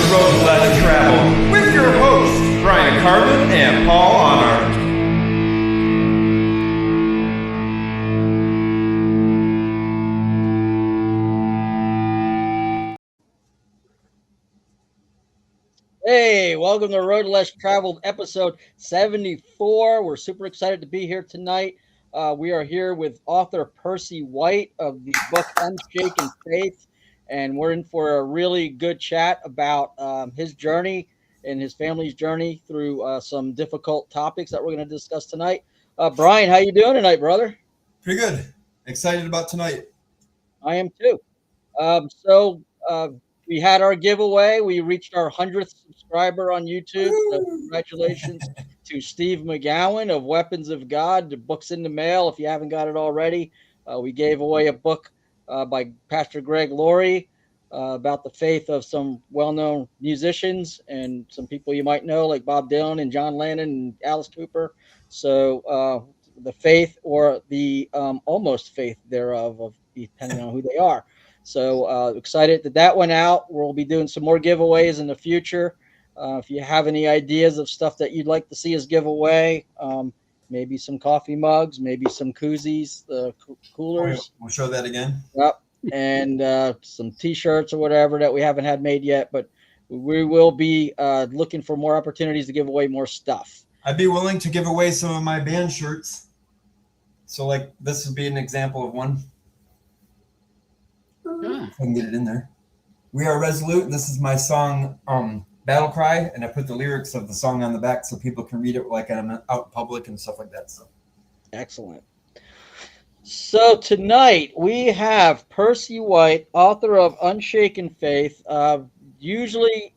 Road Less Traveled with your hosts, Brian Carlin and Paul Honor. Hey, welcome to Road Less Traveled, episode 74. We're super excited to be here tonight. We are here with author Percy White of the book Unshaken Faith, and we're in for a really good chat about his journey and his family's journey through some difficult topics that we're going to discuss tonight. Brian, how you doing tonight, brother? Pretty good. Excited about tonight. I am too. We had our giveaway. We reached our 100th subscriber on YouTube. So congratulations to Steve McGowan of Weapons of God. The book's in the mail if you haven't got it already. We gave away a book by Pastor Greg Laurie about the faith of some well-known musicians and some people you might know like Bob Dylan and John Lennon and Alice Cooper. So the faith or the almost faith thereof, depending on who they are. So excited that went out. We'll be doing some more giveaways in the future. If you have any ideas of stuff that you'd like to see us give away, maybe some coffee mugs, maybe some koozies, coolers. We'll show that again. Yep. And some T-shirts or whatever that we haven't had made yet. But we will be looking for more opportunities to give away more stuff. I'd be willing to give away some of my band shirts. So like this would be an example of one. I can get it in there. We Are Resolute. This is my song, Battle Cry, and I put the lyrics of the song on the back so people can read it like I'm out in public and stuff like that. So, excellent. So tonight we have Percy White, author of Unshaken Faith. Usually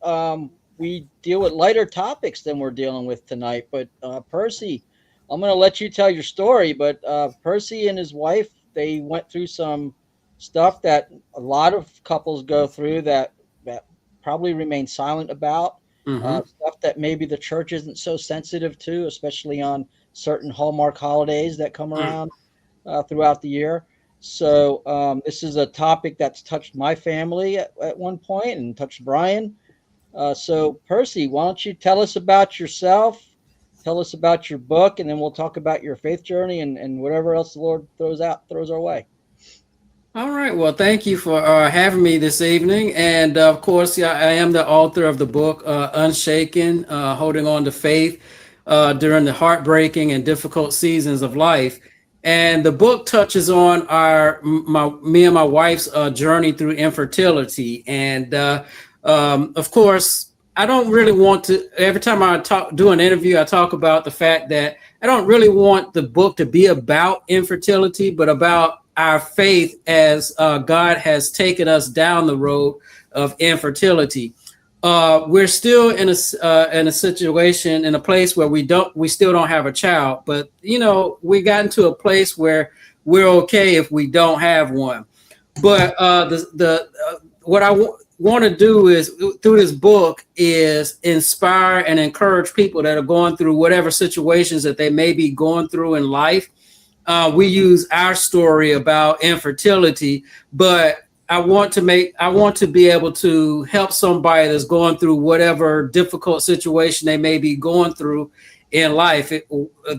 we deal with lighter topics than we're dealing with tonight, but Percy, I'm going to let you tell your story. But Percy and his wife, they went through some stuff that a lot of couples go through that probably remain silent about. Stuff that maybe the church isn't so sensitive to, especially on certain Hallmark holidays that come around throughout the year. So this is a topic that's touched my family at one point and touched Brian. So Percy, why don't you tell us about yourself, tell us about your book, and then we'll talk about your faith journey and whatever else the Lord throws our way. All right. Well, thank you for having me this evening. And of course, I am the author of the book, Unshaken, Holding On to Faith during the heartbreaking and difficult seasons of life. And the book touches on me and my wife's journey through infertility. And of course, I don't really want to, every time I do an interview, I talk about the fact that I don't really want the book to be about infertility, but about our faith as God has taken us down the road of infertility. We're still in a situation, in a place where we still don't have a child, but we got into a place where we're okay if we don't have one. But what I want to do is through this book is inspire and encourage people that are going through whatever situations that they may be going through in life. We use our story about infertility, but I want to be able to help somebody that's going through whatever difficult situation they may be going through in life.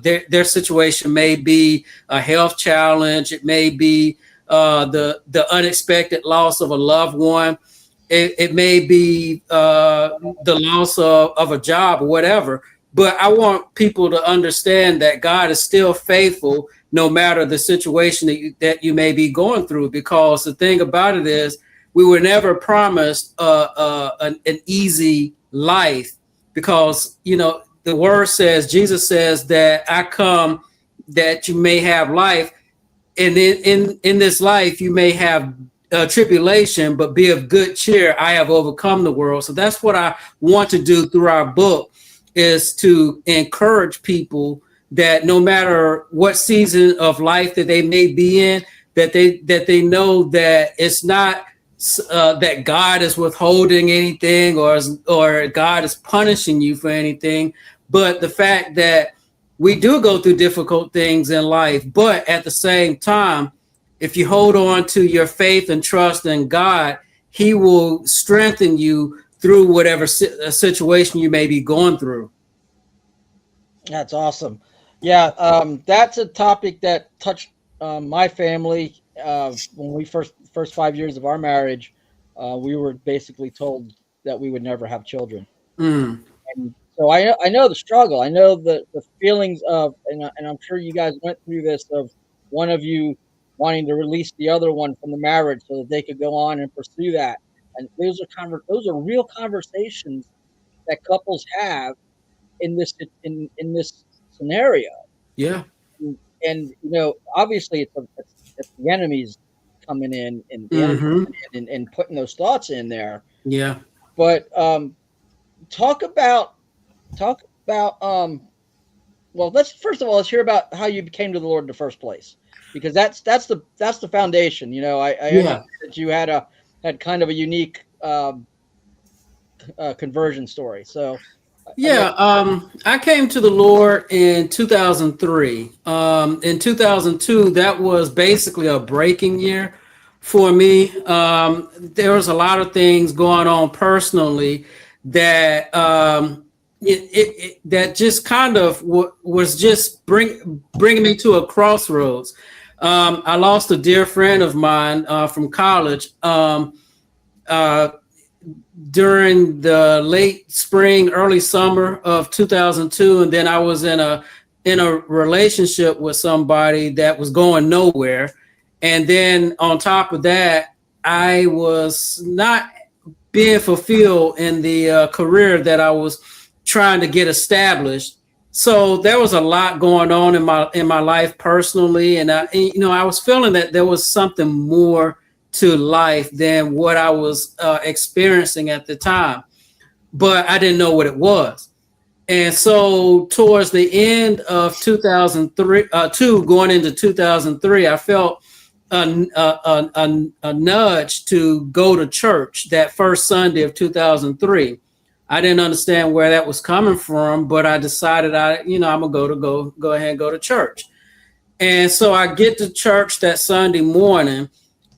Their situation may be a health challenge. It may be the unexpected loss of a loved one. It may be the loss of a job or whatever. But I want people to understand that God is still faithful no matter the situation that you may be going through, because the thing about it is we were never promised an easy life, because, the word says, Jesus says that I come that you may have life. And in this life, you may have tribulation, but be of good cheer. I have overcome the world. So that's what I want to do through our book, is to encourage people that no matter what season of life that they may be in, that they know that it's not that God is withholding anything or God is punishing you for anything, but the fact that we do go through difficult things in life. But at the same time, if you hold on to your faith and trust in God, He will strengthen you through whatever situation you may be going through. That's awesome. Yeah, that's a topic that touched my family when we first 5 years of our marriage. We were basically told that we would never have children, Mm. and so I know the struggle. I know the feelings of, and I'm sure you guys went through this, of one of you wanting to release the other one from the marriage so that they could go on and pursue that. And those are real conversations that couples have in this scenario. Yeah. And obviously it's the enemy's coming in, and the enemy Mm-hmm. coming in and putting those thoughts in there. Yeah. But talk about let's first of all, let's hear about how you came to the Lord in the first place, because that's the foundation. I understand that you had kind of a unique conversion story. So I came to the Lord in 2003. In 2002, that was basically a breaking year for me. There was a lot of things going on personally that that just kind of was just bringing me to a crossroads. I lost a dear friend of mine from college during the late spring, early summer of 2002, and then I was in a relationship with somebody that was going nowhere. And then on top of that, I was not being fulfilled in the career that I was trying to get established. So there was a lot going on in my life personally, and I was feeling that there was something more to life than what I was experiencing at the time, but I didn't know what it was. And so towards the end of 2003, going into 2003, I felt a nudge to go to church that first Sunday of 2003. I didn't understand where that was coming from, but I decided I'm gonna go ahead and go to church. And so I get to church that Sunday morning.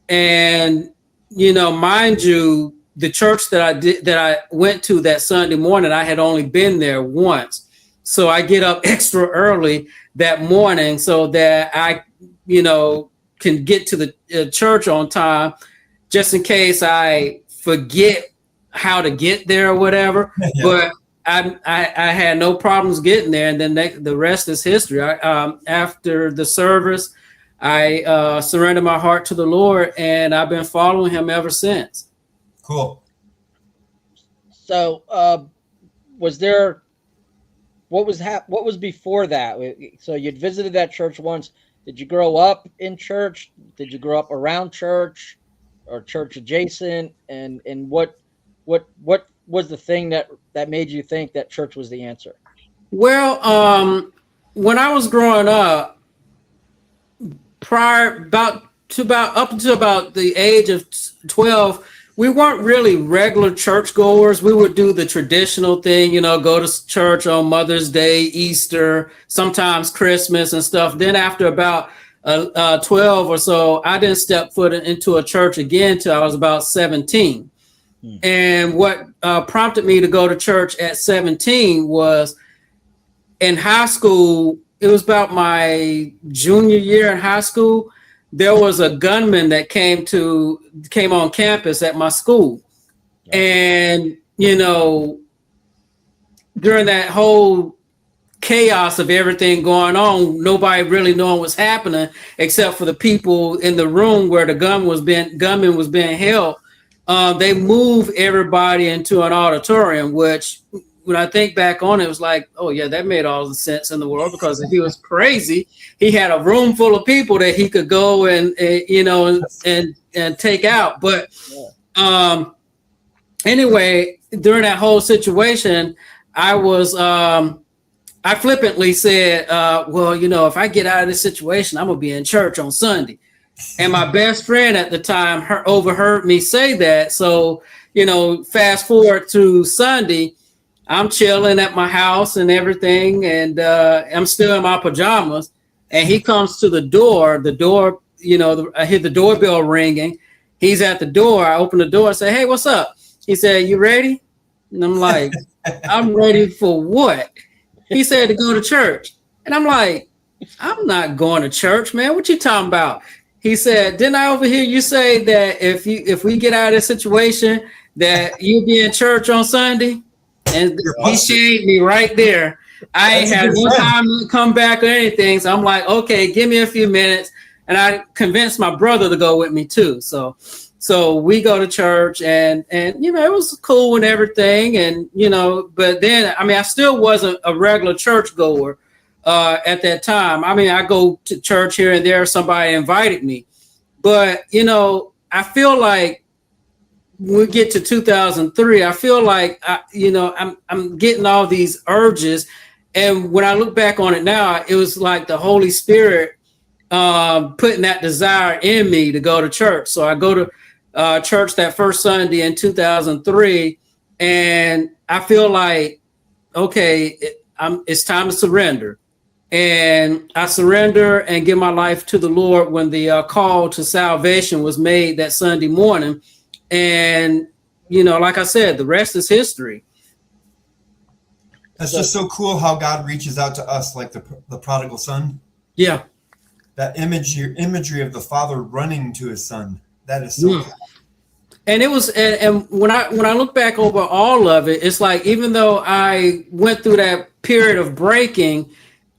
And, mind you, the church that I went to that Sunday morning, I had only been there once. So I get up extra early that morning so that I, can get to the church on time, just in case I forget how to get there or whatever. Yeah. But I had no problems getting there. And then the rest is history. After the service, I surrendered my heart to the Lord, and I've been following him ever since. Cool. So what was before that? So you'd visited that church once. Did you grow up in church? Did you grow up around church or church adjacent? And what was the thing that made you think that church was the answer? Well, when I was growing up, up until about the age of 12, we weren't really regular churchgoers. We would do the traditional thing, go to church on Mother's Day, Easter, sometimes Christmas and stuff. Then after about 12 or so, I didn't step foot into a church again till I was about 17. And what prompted me to go to church at 17 was in high school. It was about my junior year in high school. There was a gunman that came on campus at my school. And, during that whole chaos of everything going on, nobody really knowing what's happening except for the people in the room where the gunman was being held. They moved everybody into an auditorium, which, when I think back on it, was like, oh yeah, that made all the sense in the world, because if he was crazy, he had a room full of people that he could go and take out. But anyway, during that whole situation, I flippantly said, if I get out of this situation, I'm gonna be in church on Sunday. And my best friend at the time overheard me say that. So, fast forward to Sunday, I'm chilling at my house and everything, and I'm still in my pajamas. And he comes to the door. I hear the doorbell ringing. He's at the door. I open the door and say, "Hey, what's up?" He said, "You ready?" And I'm like, I'm ready for what? He said to go to church. And I'm like, I'm not going to church, man. What you talking about? He said, didn't I overhear you say that if we get out of this situation, that you'll be in church on Sunday? And he shamed me right there. I ain't had no time to come back or anything. So I'm like, okay, give me a few minutes. And I convinced my brother to go with me too. So we go to church and you know, it was cool and everything. And, you know, but then, I mean, I still wasn't a regular church goer at that time. I mean, I go to church here and there, somebody invited me. But, you know, I feel like when we get to 2003, I feel like, I'm getting all these urges. And when I look back on it now, it was like the Holy Spirit putting that desire in me to go to church. So I go to church that first Sunday in 2003, and I feel like, okay, it's time to surrender. And I surrender and give my life to the Lord when the call to salvation was made that Sunday morning. And, you know, like I said, the rest is history. That's just so cool how God reaches out to us like the prodigal son. Yeah. That imagery of the father running to his son. That is so cool. And it was, and when I look back over all of it, it's like, even though I went through that period of breaking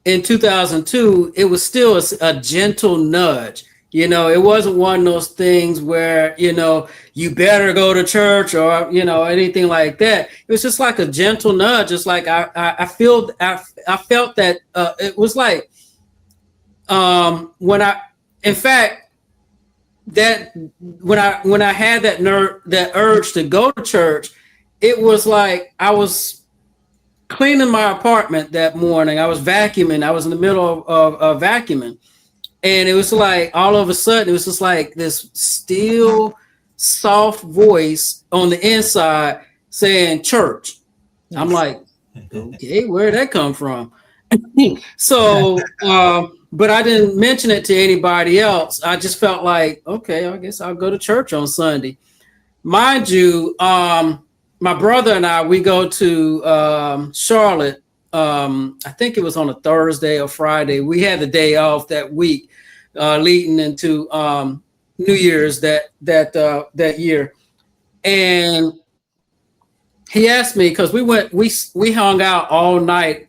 in 2002, it was still a gentle nudge. You know, it wasn't one of those things where, you know, you better go to church or, you know, anything like that. It was just like a gentle nudge. It's like I felt that it was like when I had that urge to go to church, it was like I was cleaning my apartment that morning. I was vacuuming. I was in the middle of vacuuming. And it was like, all of a sudden, it was just like this still, soft voice on the inside saying church. I'm like, okay, where'd that come from? So, but I didn't mention it to anybody else. I just felt like, okay, I guess I'll go to church on Sunday. Mind you, my brother and I, we go to Charlotte. I think it was on a Thursday or Friday. We had the day off that week, leading into New Year's that year. And he asked me, because we hung out all night,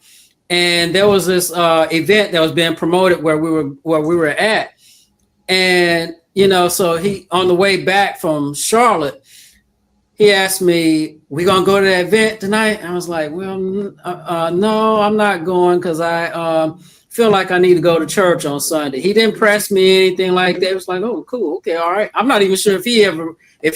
and there was this event that was being promoted where we were at. And, you know, so he, on the way back from Charlotte, he asked me, we gonna go to that event tonight? I was like, well, no, I'm not going, because I feel like I need to go to church on Sunday. He didn't press me anything like that. It was like, oh, cool, okay, all right. I'm not even sure if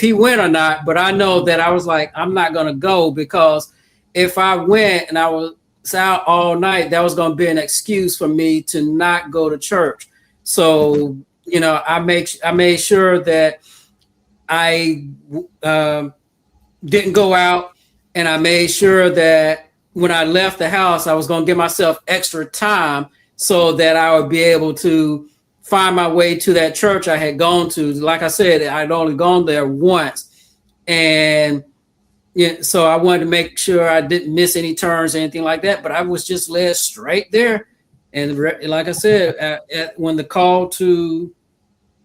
he went or not, but I know that I was like, I'm not gonna go, because if I went and I was out all night, that was gonna be an excuse for me to not go to church. So, you know, I made sure that I didn't go out, and I made sure that when I left the house, I was going to give myself extra time so that I would be able to find my way to that church I had gone to. Like I said, I'd only gone there once, and so I wanted to make sure I didn't miss any turns or anything like that, but I was just led straight there. And like I said, when the call to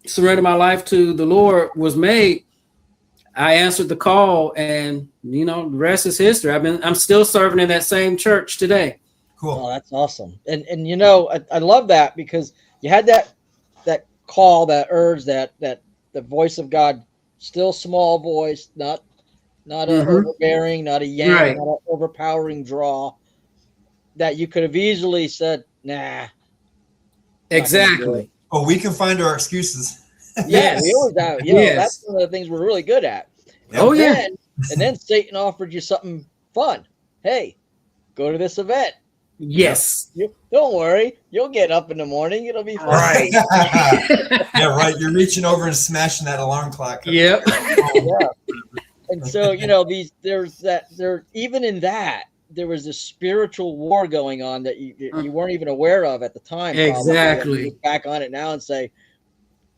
surrender my life to the Lord was made, I answered the call, and, you know, the rest is history. I'm still serving in that same church today. Cool. Oh, that's awesome. And you know, I love that, because you had that call, that urge, that the voice of God, still small voice, not an overbearing, not a yank, right, not an overpowering draw, that you could have easily said, nah. Exactly. Oh, we can find our excuses. Yes. We always have. You know, that's one of the things we're really good at. Oh, yeah. And then Satan offered you something fun. Hey, go to this event. Yes. Don't worry. You'll get up in the morning. It'll be fun. Right. Yeah, right. You're reaching over and smashing that alarm clock. Yep. Yeah. And so, you know, even in that, there was this spiritual war going on that you weren't even aware of at the time. Exactly. Look back on it now and say,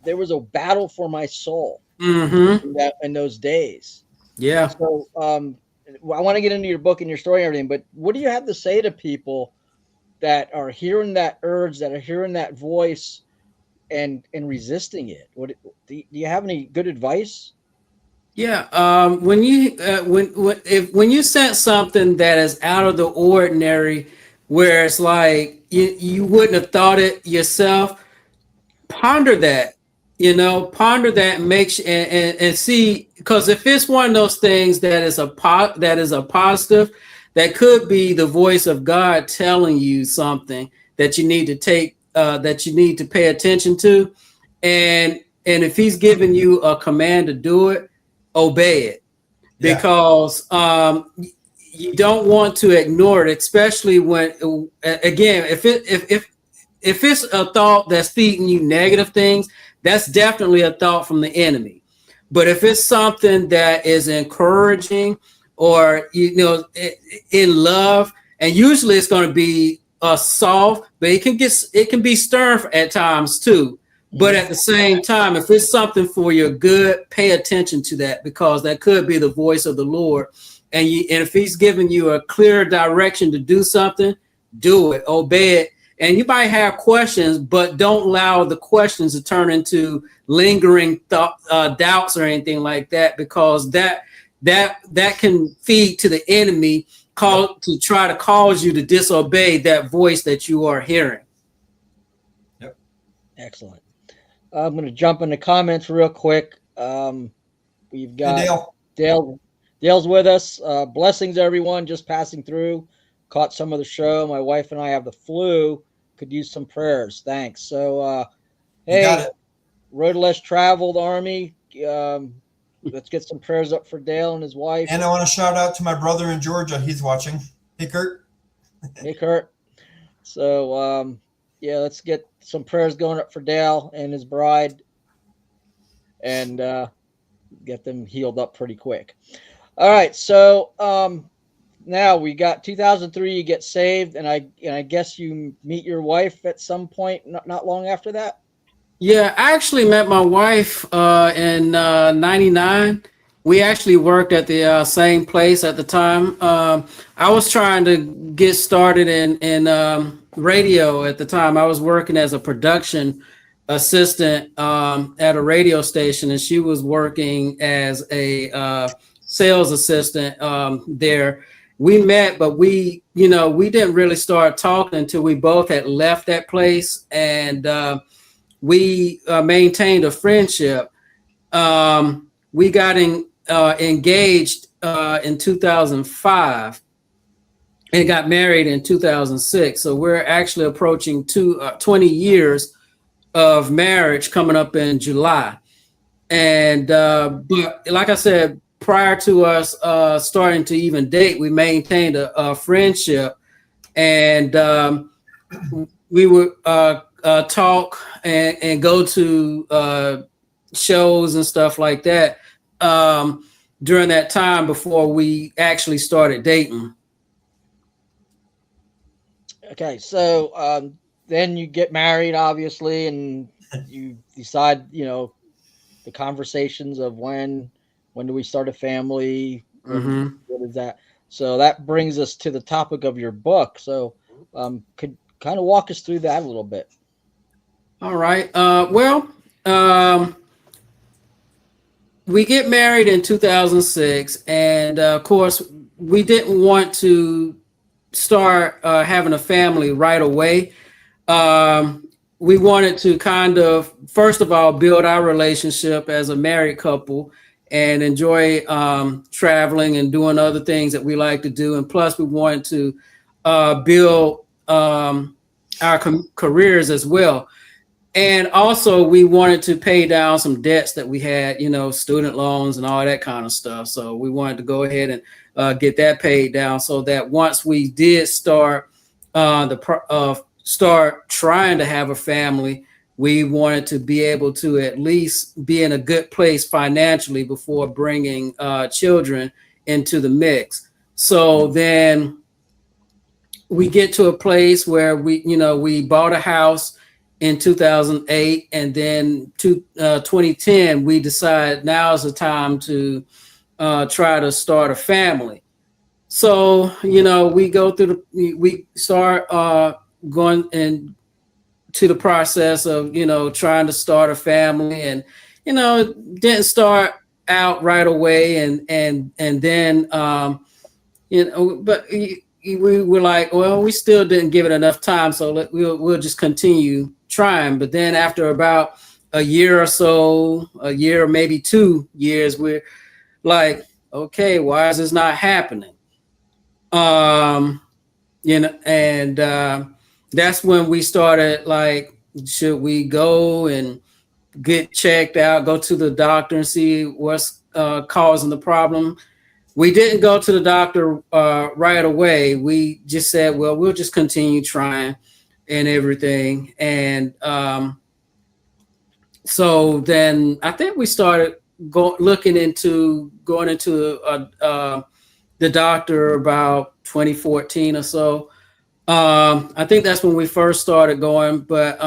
there was a battle for my soul in those days. Yeah. So, I want to get into your book and your story and everything, but what do you have to say to people that are hearing that urge, that are hearing that voice and resisting it? What do you have any good advice? Yeah, when you when you sense something that is out of the ordinary, where it's like you wouldn't have thought it yourself, ponder that. Ponder that and and see, because if it's one of those things that is that is a positive, that could be the voice of God telling you something that you need to that you need to pay attention to, and if He's giving you a command to do it, obey it, because you don't want to ignore it, especially when, again, if it's a thought that's feeding you negative things, that's definitely a thought from the enemy. But if it's something that is encouraging, or in love, and usually it's going to be soft, but it can be stern at times too. But at the same time, if it's something for your good, pay attention to that, because that could be the voice of the Lord. And if He's giving you a clear direction to do something, do it, obey it. And you might have questions, but don't allow the questions to turn into lingering doubts or anything like that, because that can feed to the enemy, to try to cause you to disobey that voice that you are hearing. Yep. Excellent. I'm going to jump in the comments real quick. We've got Hey, Dale. Dale's with us. Blessings, everyone. Just passing through. Caught some of the show. My wife and I have the flu. Could use some prayers. Thanks. So, hey, Road Less Traveled Army. Let's get some prayers up for Dale and his wife. And I want to shout out to my brother in Georgia. He's watching. Hey, Kurt. Hey, Kurt. So, let's get some prayers going up for Dale and his bride, and get them healed up pretty quick. All right. So, now we got 2003. You get saved, and I guess you meet your wife at some point, not long after that. Yeah, I actually met my wife in '99. We actually worked at the same place at the time. I was trying to get started in radio at the time. I was working as a production assistant at a radio station, and she was working as a sales assistant there. We met, but we didn't really start talking until we both had left that place, and we maintained a friendship. We got engaged in 2005 and got married in 2006. So we're actually approaching 20 years of marriage coming up in July. And but like I said, prior to us starting to even date, we maintained a friendship, and we would talk and go to shows and stuff like that during that time before we actually started dating. Okay, so then you get married, obviously, and you decide, the conversations of when do we start a family? Mm-hmm. What is that? So that brings us to the topic of your book. So could kind of walk us through that a little bit. All right. We get married in 2006, and of course, we didn't want to start having a family right away. We wanted to kind of, first of all, build our relationship as a married couple and enjoy traveling and doing other things that we like to do. And plus, we wanted to build our careers as well. And also, we wanted to pay down some debts that we had, student loans and all that kind of stuff. So we wanted to go ahead and get that paid down, so that once we did start start trying to have a family, we wanted to be able to at least be in a good place financially before bringing children into the mix. So then we get to a place where we bought a house in 2008, and then 2010 we decided now is the time to try to start a family. So, we go through we start going and to the process of, trying to start a family, and, it didn't start out right away. And then, but we were like, well, we still didn't give it enough time. So we'll just continue trying. But then after about a year or so, a year, or maybe 2 years, we're like, okay, why is this not happening? And that's when we started like, should we go and get checked out, go to the doctor and see what's causing the problem? We didn't go to the doctor right away. We just said, well, we'll just continue trying and everything. And so then I think we started going into the doctor about 2014 or so. I think that's when we first started going, but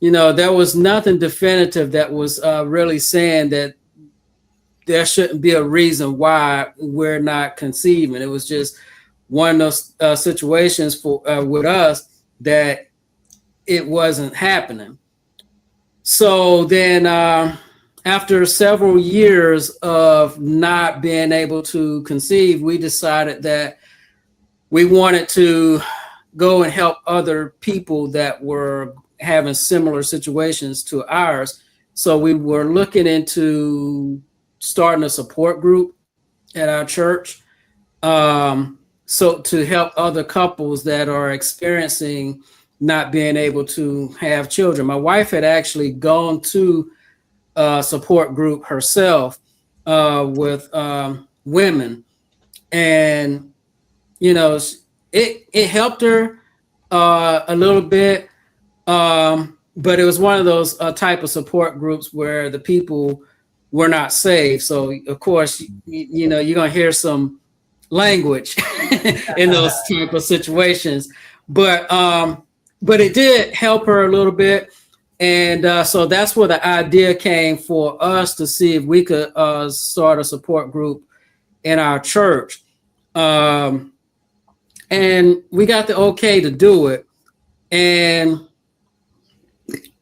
there was nothing definitive that was really saying that there shouldn't be a reason why we're not conceiving. It was just one of those situations with us that it wasn't happening. So then after several years of not being able to conceive, we decided that we wanted to go and help other people that were having similar situations to ours. So we were looking into starting a support group at our church, so to help other couples that are experiencing not being able to have children. My wife had actually gone to a support group herself with women, and it helped her a little bit, but it was one of those type of support groups where the people were not saved. So of course, you're gonna hear some language in those type of situations, but it did help her a little bit. And so that's where the idea came for us to see if we could start a support group in our church. And we got the okay to do it. And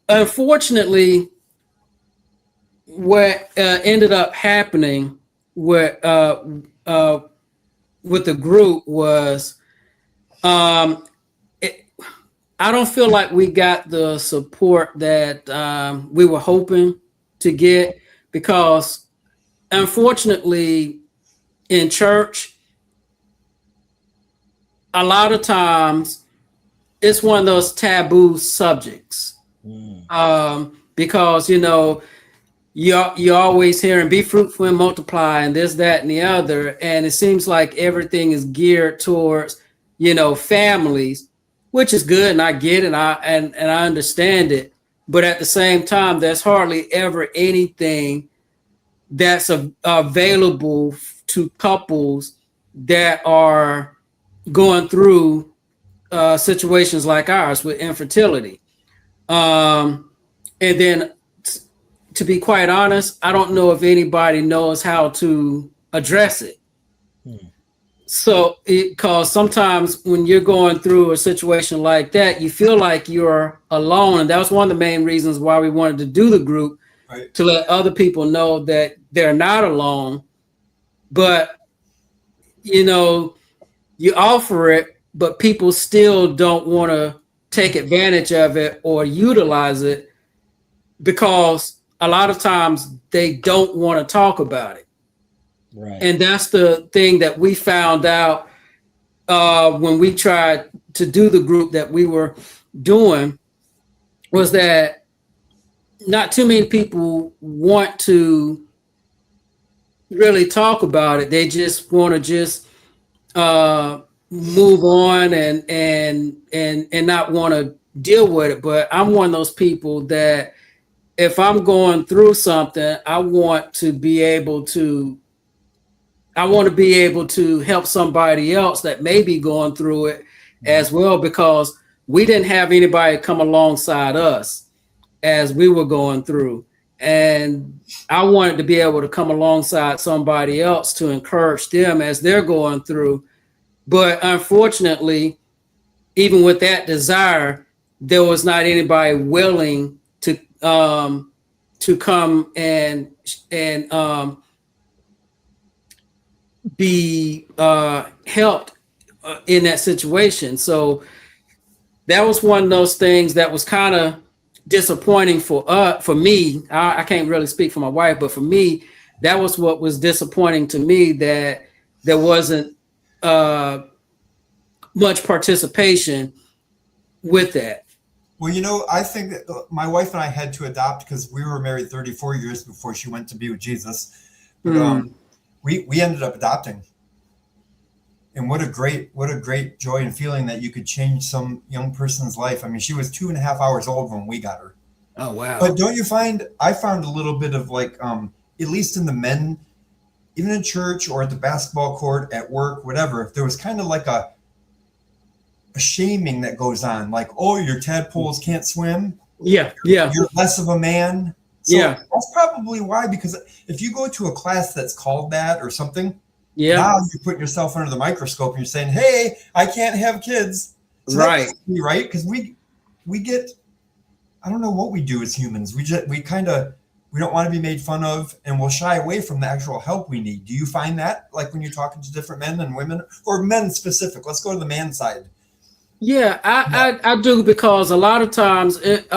unfortunately, what ended up happening with the group was, I don't feel like we got the support that we were hoping to get, because unfortunately in church, a lot of times it's one of those taboo subjects. Because you're always hearing be fruitful and multiply and this, that, and the other, and it seems like everything is geared towards families, which is good, and I get it, and I understand it, but at the same time, there's hardly ever anything that's available to couples that are going through situations like ours with infertility. And then, to be quite honest, I don't know if anybody knows how to address it. So, because sometimes when you're going through a situation like that, you feel like you're alone. And that was one of the main reasons why we wanted to do the group, right, to let other people know that they're not alone. But, you offer it, but people still don't want to take advantage of it or utilize it, because a lot of times they don't want to talk about it. Right. And that's the thing that we found out when we tried to do the group that we were doing, was that not too many people want to really talk about it. They just want to just move on and not want to deal with it. But I'm one of those people that if I'm going through something, I want to be able to help somebody else that may be going through it as well, because we didn't have anybody come alongside us as we were going through. And I wanted to be able to come alongside somebody else to encourage them as they're going through. But unfortunately, even with that desire, there was not anybody willing to come and be helped in that situation. So that was one of those things that was kind of disappointing for me. I can't really speak for my wife, but for me, that was what was disappointing to me, that there wasn't much participation with that. Well, I think that my wife and I had to adopt because we were married 34 years before she went to be with Jesus. But we ended up adopting. And what a great joy and feeling that you could change some young person's life. I mean, she was 2.5 hours old when we got her. Oh, wow. But don't you find, I found a little bit of like, at least in the men, even in church or at the basketball court, at work, whatever, there was kind of like a shaming that goes on. Like, oh, your tadpoles can't swim. Yeah. You're less of a man. So Yeah. that's probably why, because if you go to a class that's called that or something, Yeah. now you're putting yourself under the microscope and you're saying, hey, I can't have kids. So Right. That me, right? Because we get, I don't know what we do as humans. We don't want to be made fun of, and we'll shy away from the actual help we need. Do you find that, like when you're talking to different men and women, or men specific? Let's go to the man side. Yeah, I do, because a lot of times and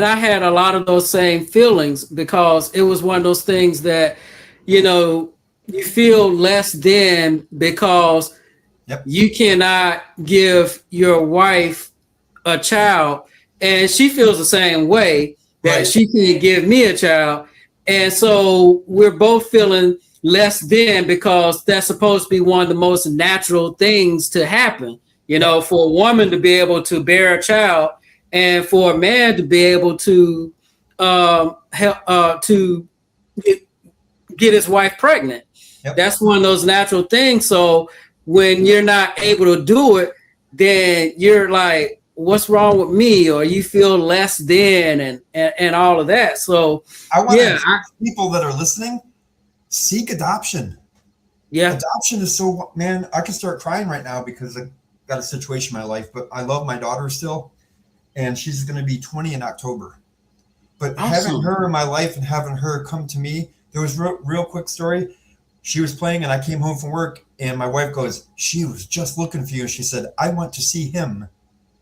I had a lot of those same feelings, because it was one of those things that, you feel less than because you cannot give your wife a child, and she feels the same way that she can give me a child. And so we're both feeling less than, because that's supposed to be one of the most natural things to happen, for a woman to be able to bear a child, and for a man to be able to help to get his wife pregnant. That's one of those natural things. So when you're not able to do it, then you're like, what's wrong with me? Or you feel less than, and all of that. So I want to people that are listening, seek adoption. Yeah. Adoption is so, man, I can start crying right now because I got a situation in my life, but I love my daughter still, and she's going to be 20 in October. But having her in my life and having her come to me, there was real quick story. She was playing and I came home from work and my wife goes, she was just looking for you. She said, I want to see him.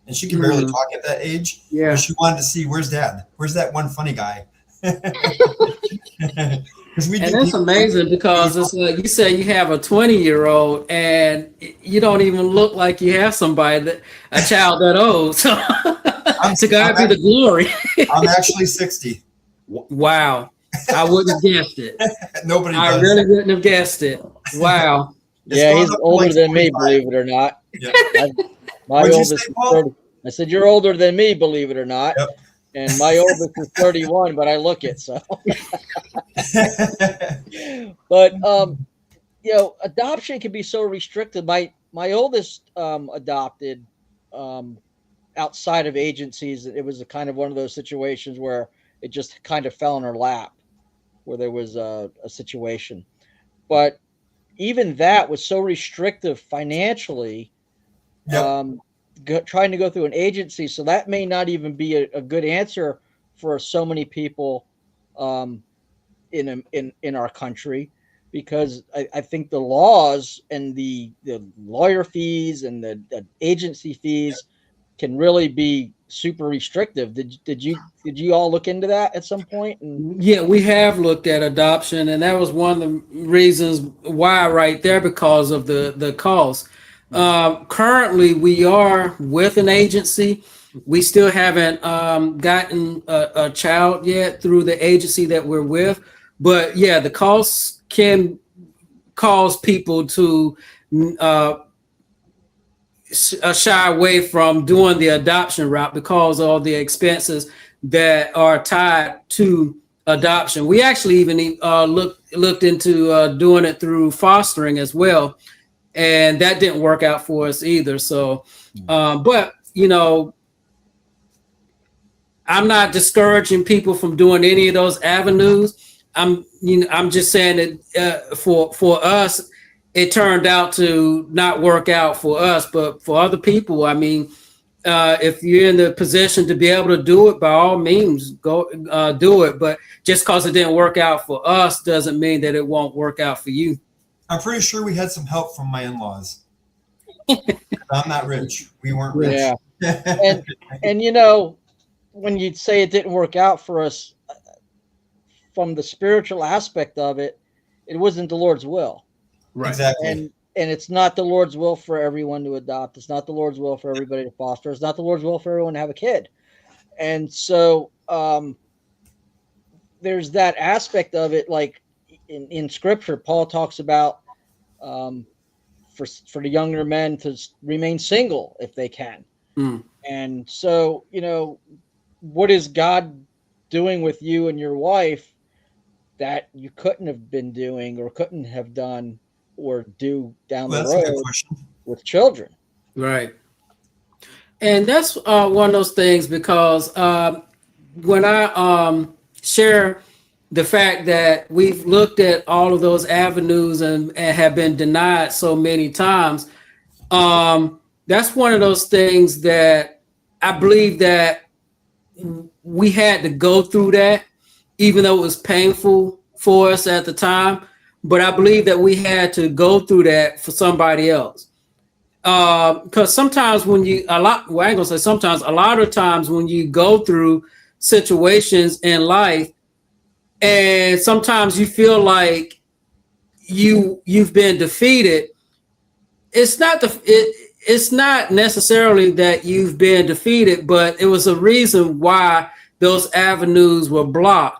And she can barely talk at that age. Yeah. But she wanted to see, where's dad? Where's that one funny guy? And that's amazing, because it's like you say, you have a 20-year-old and you don't even look like you have somebody a child that old. So to God be the glory. I'm actually 60. Wow. I wouldn't have guessed it. Nobody does. I really wouldn't have guessed it. Wow. Yeah, he's older than me, believe it or not. Yeah. My oldest is 30. I said, you're older than me, believe it or not. Yep. And my oldest is 31, but I look it, so. But, adoption can be so restricted. My oldest adopted outside of agencies. It was a kind of one of those situations where it just kind of fell in her lap, where there was a situation. But even that was so restrictive financially, trying to go through an agency. So that may not even be a good answer for so many people in our country, because I think the laws and the lawyer fees and the agency fees can really be super restrictive. Did you all look into that at some point? Yeah, we have looked at adoption, and that was one of the reasons why right there, because of the cost. Currently, we are with an agency. We still haven't gotten a child yet through the agency that we're with. But yeah, the costs can cause people to shy away from doing the adoption route because of all the expenses that are tied to adoption. We actually even looked into doing it through fostering as well, and that didn't work out for us either. So, but I'm not discouraging people from doing any of those avenues. I'm just saying that for us, it turned out to not work out for us, but for other people, I mean, if you're in the position to be able to do it, by all means, go do it. But just because it didn't work out for us doesn't mean that it won't work out for you. I'm pretty sure we had some help from my in-laws. I'm not rich. We weren't rich. Yeah. and you know, when you say it didn't work out for us, from the spiritual aspect of it, it wasn't the Lord's will. Right. Exactly. And it's not the Lord's will for everyone to adopt. It's not the Lord's will for everybody to foster. It's not the Lord's will for everyone to have a kid. And so there's that aspect of it. Like in Scripture, Paul talks about for the younger men to remain single if they can. Mm. And so, you know, what is God doing with you and your wife that you couldn't have been doing or couldn't have done or do down the road with children? Right. And that's one of those things, because when I share the fact that we've looked at all of those avenues and have been denied so many times, that's one of those things that I believe that we had to go through that, even though it was painful for us at the time. But I believe that we had to go through that for somebody else. Because sometimes when a lot of times when you go through situations in life, and sometimes you feel like you've been defeated, it's not necessarily that you've been defeated, but it was a reason why those avenues were blocked.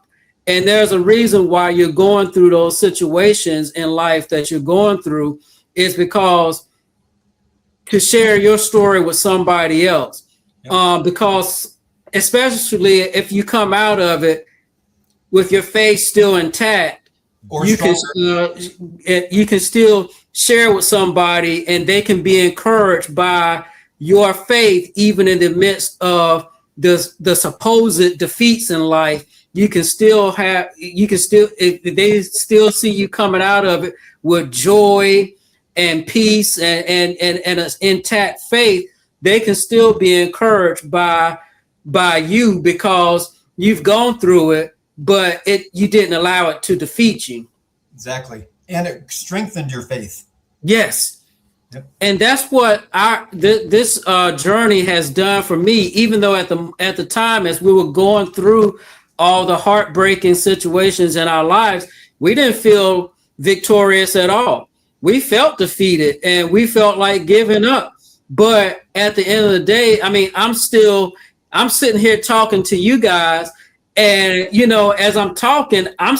And there's a reason why you're going through those situations in life that you're going through, is because to share your story with somebody else. Yep. Because especially if you come out of it with your faith still intact, you can still share with somebody, and they can be encouraged by your faith, even in the midst of the supposed defeats in life. If they still see you coming out of it with joy and peace and an intact faith, they can still be encouraged by you, because you've gone through it, but you didn't allow it to defeat you. Exactly. And it strengthened your faith. Yes. Yep. And that's what this journey has done for me, even though at the time, as we were going through all the heartbreaking situations in our lives, we didn't feel victorious at all. We felt defeated and we felt like giving up. But at the end of the day, I mean, I'm sitting here talking to you guys, and you know, as I'm talking, I'm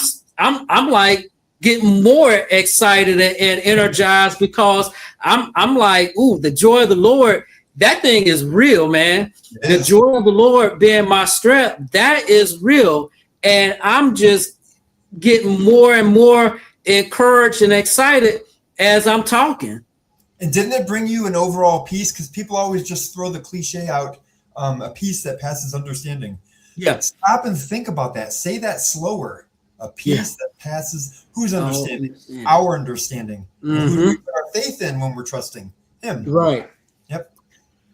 like getting more excited and energized, because I'm like, ooh, the joy of the Lord, that thing is real, man. The joy of the Lord being my strength, that is real. And I'm just getting more and more encouraged and excited as I'm talking. And didn't it bring you an overall peace? Because people always just throw the cliche out, a peace that passes understanding. Yeah. Stop and think about that. Say that slower. A peace that passes whose understanding? Our understanding. Mm-hmm. Who do we put our faith in when we're trusting Him? Right. Yep.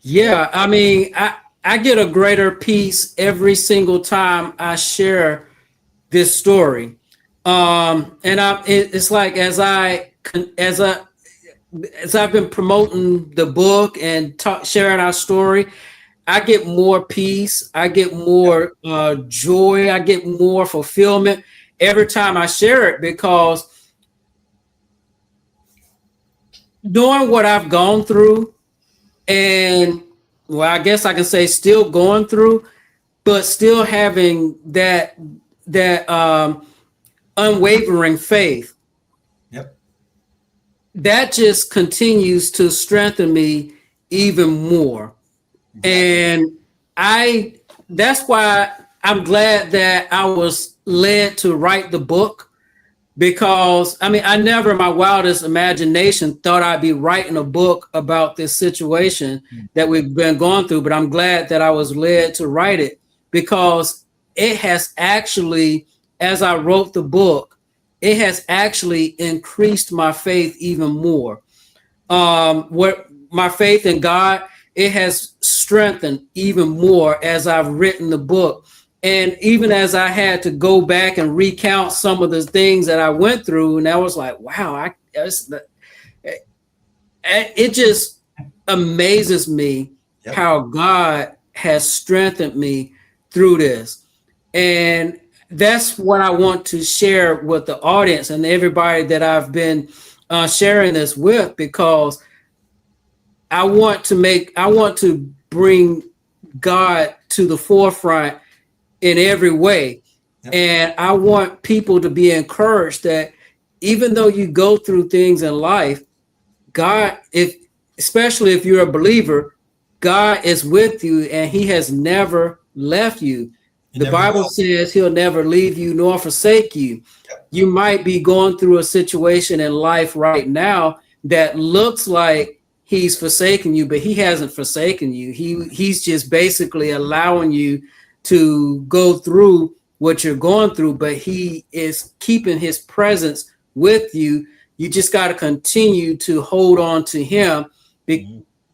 Yeah. I mean, I get a greater peace every single time I share this story. And it's like as I've been promoting the book and sharing our story, I get more peace. I get more joy. I get more fulfillment every time I share it, because knowing what I've gone through, and well, I guess I can say still going through, but still having that unwavering faith. Yep. That just continues to strengthen me even more. Exactly. And that's why I'm glad that I was led to write the book, because I mean, I never in my wildest imagination thought I'd be writing a book about this situation that we've been going through, but I'm glad that I was led to write it, because it has actually, as I wrote the book, it has actually increased my faith even more. What my faith in God, it has strengthened even more as I've written the book. And even as I had to go back and recount some of the things that I went through, and I was like, wow, it just amazes me how God has strengthened me through this. And that's what I want to share with the audience and everybody that I've been sharing this with, because I want to bring God to the forefront in every way. Yep. And I want people to be encouraged that even though you go through things in life, God, especially if you're a believer, God is with you and he has never left you. The Bible says he'll never leave you nor forsake you. Yep. You might be going through a situation in life right now that looks like he's forsaken you, but he hasn't forsaken you. He's just basically allowing you to go through what you're going through, but he is keeping his presence with you. You just got to continue to hold on to him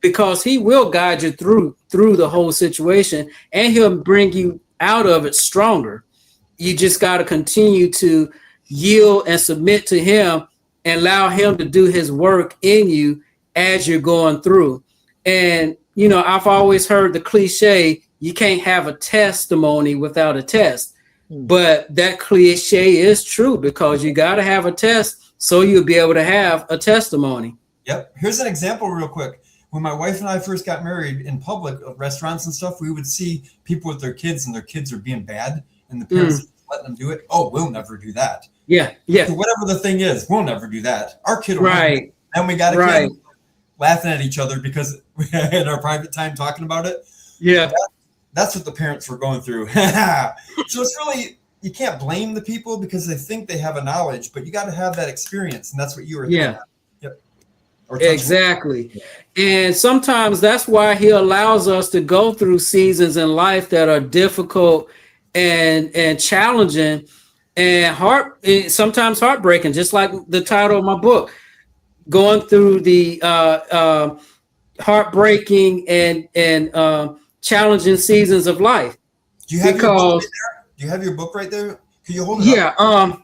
because he will guide you through the whole situation, and he'll bring you out of it stronger. You just got to continue to yield and submit to him and allow him to do his work in you as you're going through. And, you know, I've always heard the cliche, you can't have a testimony without a test. But that cliche is true, because you got to have a test so you'll be able to have a testimony. Yep. Here's an example real quick. When my wife and I first got married in public, restaurants and stuff, we would see people with their kids and their kids are being bad and the parents letting them do it. Oh, we'll never do that. Yeah. Yeah. So whatever the thing is, we'll never do that. Our kid will. Right. And we got a kid laughing at each other because we had our private time talking about it. Yeah. That's what the parents were going through. So it's really, you can't blame the people because they think they have a knowledge, but you got to have that experience. And that's what you were yeah. Yep. Exactly. And sometimes that's why he allows us to go through seasons in life that are difficult and challenging and sometimes heartbreaking, just like the title of my book, going through the heartbreaking and challenging seasons of life. Do you have your book right there? Do you have your book right there? Can you hold it up?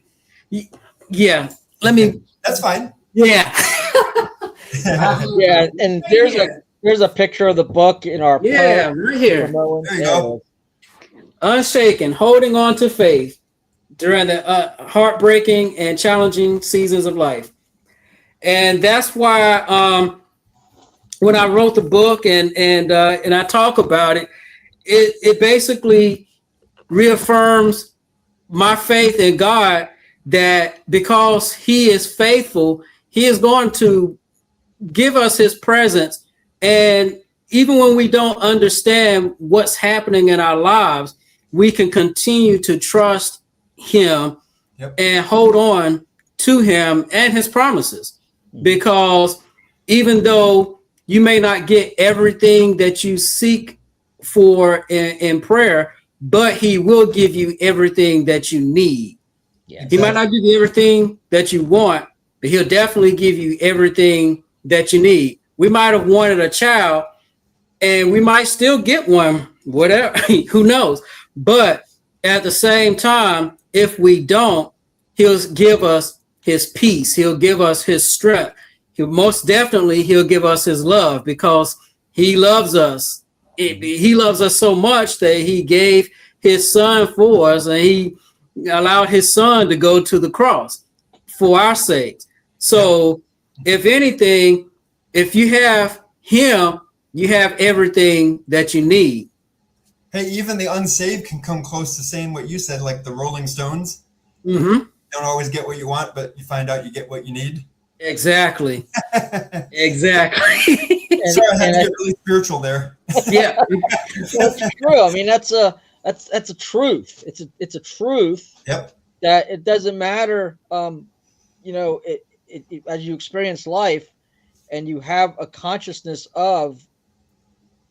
Yeah. Let me. That's fine. Yeah. Yeah, and there's a picture of the book in our right here. There you go. Unshaken, holding on to faith during the heartbreaking and challenging seasons of life. And that's why when I wrote the book and I talk about it, it basically reaffirms my faith in God, that because he is faithful, he is going to give us his presence. And even when we don't understand what's happening in our lives, we can continue to trust him and hold on to him and his promises. Because even though you may not get everything that you seek for in prayer, but he will give you everything that you need. Yeah, he might not give you everything that you want, but he'll definitely give you everything that you need. We might have wanted a child and we might still get one, whatever, who knows? But at the same time, if we don't, he'll give us his peace. He'll give us his strength. He'll give us his love, because he loves us. He loves us so much that he gave his son for us, and he allowed his son to go to the cross for our sake. So if anything, if you have him, you have everything that you need. Hey, even the unsaved can come close to saying what you said, like the Rolling Stones. Mm-hmm. Don't always get what you want, but you find out you get what you need. Exactly. Exactly. Sorry, I had to get really spiritual there. Yeah. That's true. I mean, that's a truth. It's a truth. Yep. That it doesn't matter. It as you experience life, and you have a consciousness of,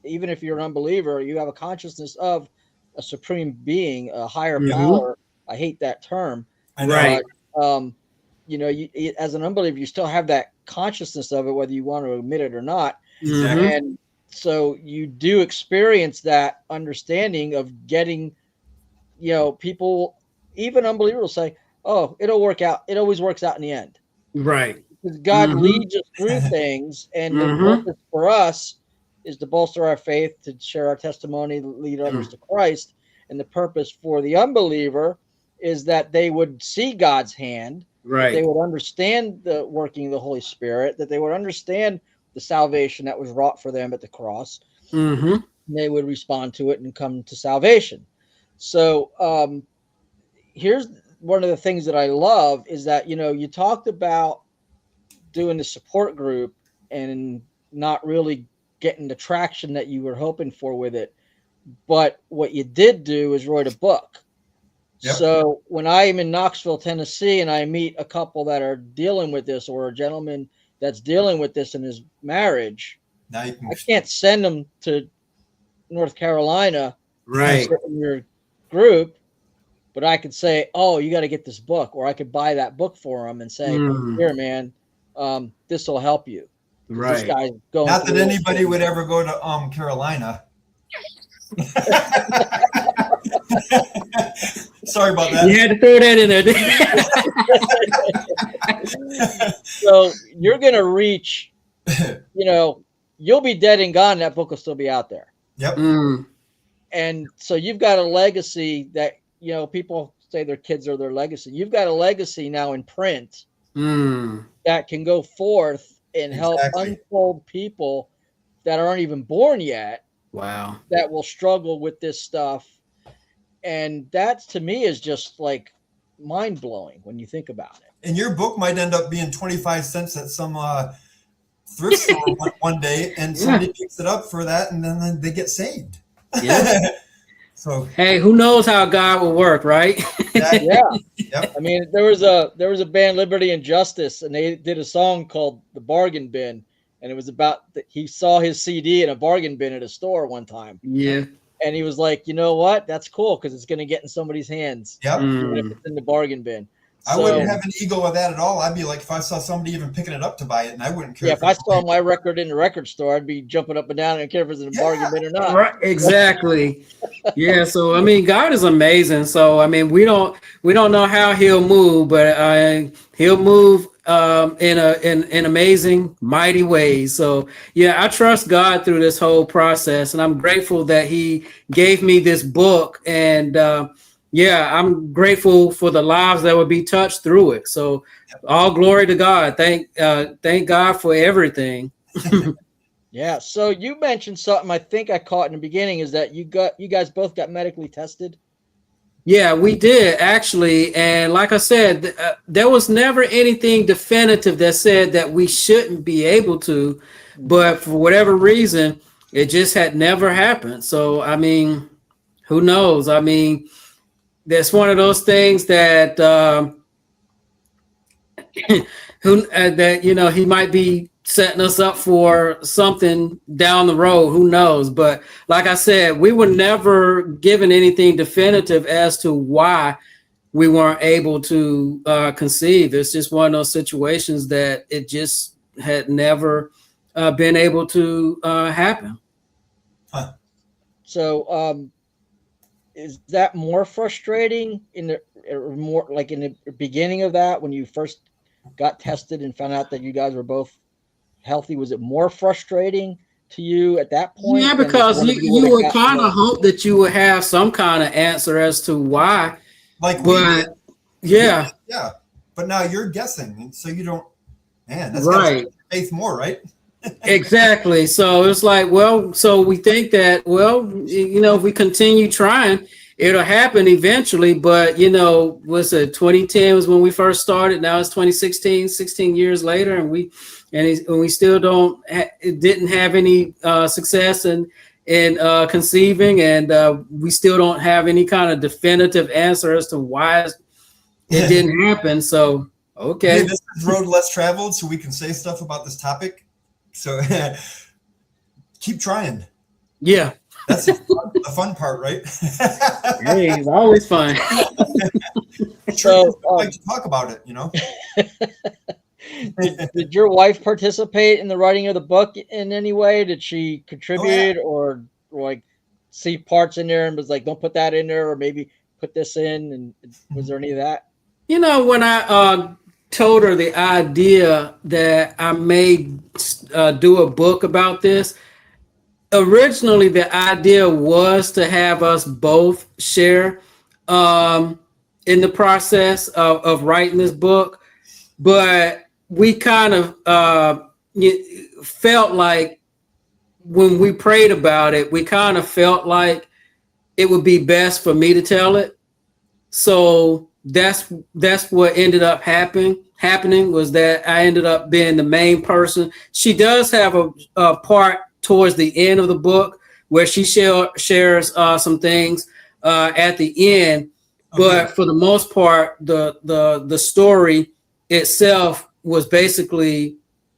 even if you're an unbeliever, you have a consciousness of a supreme being, a higher Mhm. power. I hate that term. I know. Right. You know, as an unbeliever, you still have that consciousness of it, whether you want to admit it or not. Exactly. Mhm. And so you do experience that understanding of getting, you know, people, even unbelievers will say, oh, it'll work out. It always works out in the end. Right. Because God Mhm. leads us through things, and the Mhm. purpose for us is to bolster our faith, to share our testimony, lead others to Christ. And the purpose for the unbeliever is that they would see God's hand, that they Right. would understand the working of the Holy Spirit, that they would understand the salvation that was wrought for them at the cross, Mhm. and they would respond to it and come to salvation. So here's one of the things that I love is that, you know, you talked about doing the support group and not really getting the traction that you were hoping for with it. But what you did do is write a book. Yep. So when I'm in Knoxville, Tennessee, and I meet a couple that are dealing with this, or a gentleman that's dealing with this in his marriage, Now you can. I can't send them to North Carolina to Right. sit in your group, but I could say, "Oh, you got to get this book," or I could buy that book for them and say, Mm. "Here, man, this will help you." Because this Right. guy's going Not that through it. anybody would ever go to Carolina. Sorry about that. You had to throw that in there. So you're going to reach, you know, you'll be dead and gone. That book will still be out there. Yep. Mm. And so you've got a legacy that, you know, people say their kids are their legacy. You've got a legacy now in print Mm. that can go forth and help Exactly. untold people that aren't even born yet Wow. that will struggle with this stuff. And that to me is just like mind blowing when you think about it. And your book might end up being 25 cents at some thrift store one day, and somebody picks it up for that, and then they get saved. Yeah. So Hey, who knows how God will work, right? exactly. Yeah. Yep. I mean, there was a band, Liberty and Justice, and they did a song called "The Bargain Bin," and it was about he saw his CD in a bargain bin at a store one time, Yeah. and he was like, you know what? That's cool because it's going to get in somebody's hands, Yep. even if Mm. it's in the bargain bin. I So, wouldn't have an ego of that at all. I'd be like, if I saw somebody even picking it up to buy it, and I wouldn't care. yeah, if I saw my record in the record store, I'd be jumping up and down. I don't care if it's in a bargain bin or not. Right. Exactly. Yeah. So I mean, God is amazing. So I mean, we don't know how He'll move, but He'll move in amazing, mighty ways. So yeah, I trust God through this whole process, and I'm grateful that He gave me this book, and yeah, I'm grateful for the lives that will be touched through it. So all glory to God. Thank God for everything. Yeah. So you mentioned something I think I caught in the beginning is that you guys both got medically tested. Yeah, we did actually. And like I said, there was never anything definitive that said that we shouldn't be able to, but for whatever reason, it just had never happened. So, I mean, who knows? I mean, that's one of those things that that you know he might be setting us up for something down the road. Who knows? But like I said, we were never given anything definitive as to why we weren't able to conceive. It's just one of those situations that it just had never been able to happen. Huh. So is that more frustrating in the or more like in the beginning of that when you first got tested and found out that you guys were both healthy? Was it more frustrating to you at that point? Yeah, than if because one of you would've would got kind of the- hope that you would have some kind of answer as to why. Like we did. But yeah, Yeah. But now you're guessing, and so you don't. Man, that's right. got faith more, right? Exactly. So it's like, well, so we think that, well, you know, if we continue trying, it'll happen eventually. But, you know, was it 2010 was when we first started. Now it's 2016, 16 years later. And we still didn't have any success in conceiving. And we still don't have any kind of definitive answer as to why it didn't happen. So, okay. Hey, this is road less traveled, so we can say stuff about this topic. So keep trying. Yeah. That's the fun part, right? Hey, it's always fun. So I like to talk about it, you know. Did your wife participate in the writing of the book in any way? Did she contribute or like see parts in there and was like, don't put that in there, or maybe put this in? And was there any of that? You know, when I told her the idea that I may do a book about this, originally the idea was to have us both share in the process of writing this book, but we kind of felt like when we prayed about it, we kind of felt like it would be best for me to tell it. So that's what ended up happening was that I ended up being the main person. She does have a part towards the end of the book where she shares some things at the end, but for the most part, the story itself was basically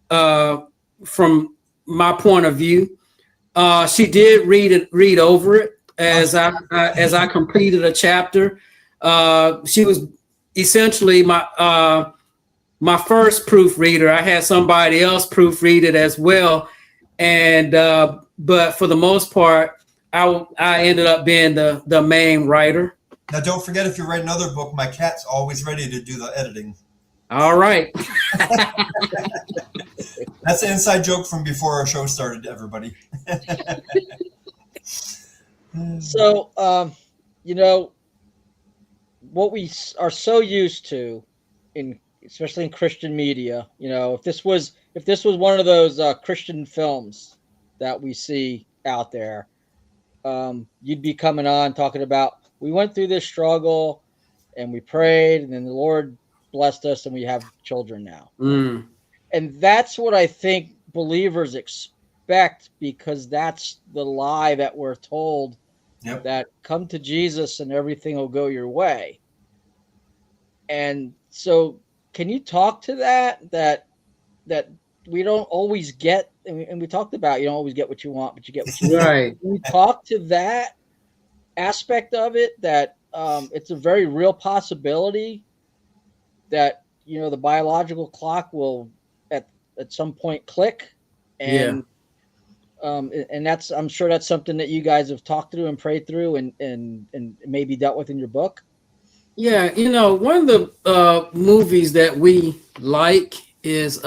from my point of view. She did read over it as I completed a chapter. She was essentially my first proofreader. I had somebody else proofread it as well, and but for the most part, I ended up being the main writer. Now, don't forget, if you write another book, my cat's always ready to do the editing. All right. That's an inside joke from before our show started, everybody. So, you know, what we are so used to especially in Christian media, you know, if this was one of those Christian films that we see out there, you'd be coming on talking about, we went through this struggle and we prayed and then the Lord blessed us and we have children now. And that's what I think believers expect, because that's the lie that we're told, that come to Jesus and everything will go your way. And so can you talk to that we don't always get, and we talked about, you don't always get what you want, but you get what you want. Right. Can we talk to that aspect of it, that it's a very real possibility that, you know, the biological clock will at some point click, and and that's, I'm sure that's something that you guys have talked through and prayed through and maybe dealt with in your book. Yeah, you know, one of the movies that we like is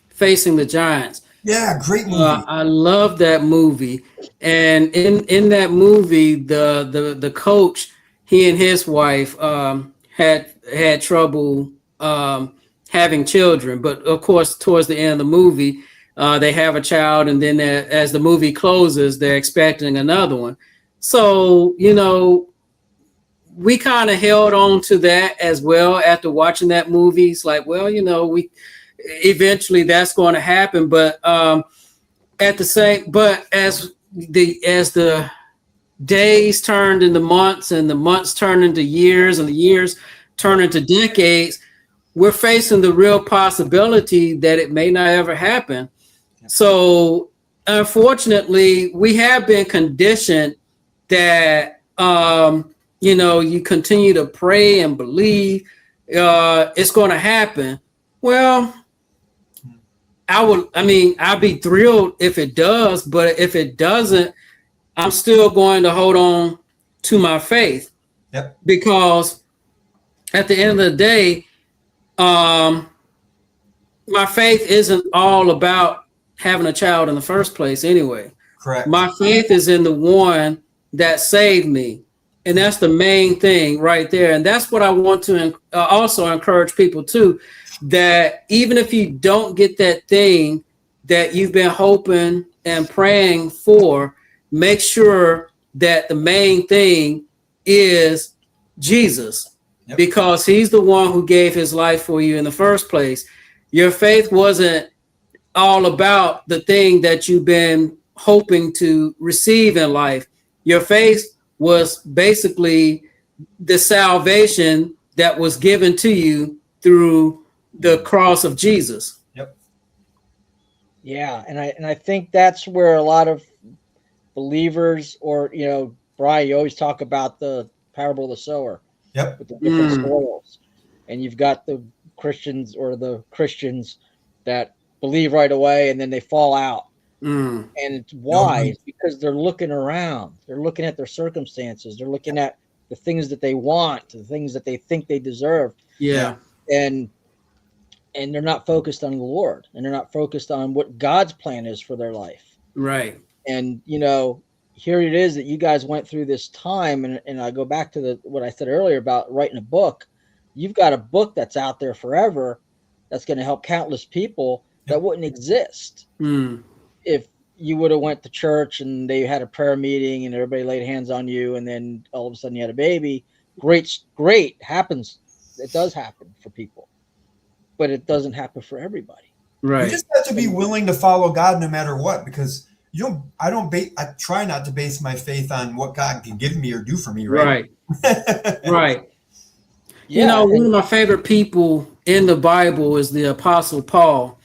Facing the Giants. Yeah, great movie. I love that movie, and in that movie, the coach, he and his wife had trouble having children, but of course, towards the end of the movie, they have a child, and then as the movie closes, they're expecting another one. So, you know, we kind of held on to that as well after watching that movie. It's like, well, you know, we eventually that's going to happen, but at the same, but as the days turned into months and the months turned into years and the years turn into decades, we're facing the real possibility that it may not ever happen. So unfortunately, we have been conditioned that you know, you continue to pray and believe it's going to happen. Well, I'd be thrilled if it does, but if it doesn't, I'm still going to hold on to my faith. Because at the end of the day, my faith isn't all about having a child in the first place anyway. Correct. My faith is in the one that saved me. And that's the main thing right there. And that's what I want to also encourage people too, that even if you don't get that thing that you've been hoping and praying for, make sure that the main thing is Jesus, because he's the one who gave his life for you in the first place. Your faith wasn't all about the thing that you've been hoping to receive in life. Your faith was basically the salvation that was given to you through the cross of Jesus. Yeah, and I think that's where a lot of believers, or Brian, you always talk about the parable of the sower. Yep. With the different soils, and you've got the Christians that believe right away, and then they fall out. And it's why? It's because they're looking around. They're looking at their circumstances. They're looking at the things that they want, the things that they think they deserve. Yeah. And they're not focused on the Lord, and they're not focused on what God's plan is for their life. Right. And, here it is that you guys went through this time. And I go back to what I said earlier about writing a book. You've got a book that's out there forever that's going to help countless people that wouldn't exist if you would have went to church and they had a prayer meeting and everybody laid hands on you, and then all of a sudden you had a baby. Great happens. It does happen for people, but it doesn't happen for everybody. Right. You just have to be willing to follow God no matter what, because I try not to base my faith on what God can give me or do for me. Right. Right. Yeah, one of my favorite people in the Bible is the Apostle Paul.